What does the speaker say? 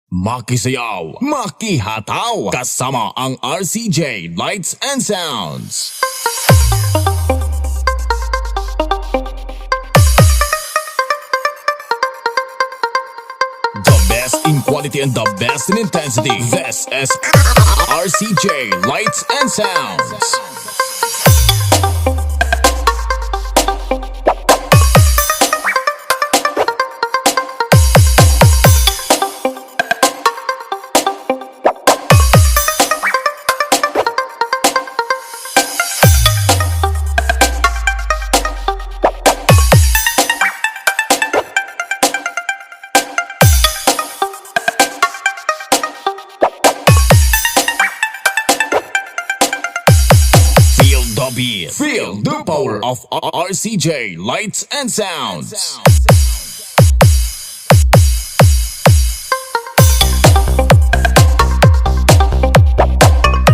Makisayaw, makihataw, kasama ang Rcj Lights and Sounds. The best in quality and the best in intensity. This is Rcj Lights and Sounds. Feel the power of Rcj Lights and Sounds.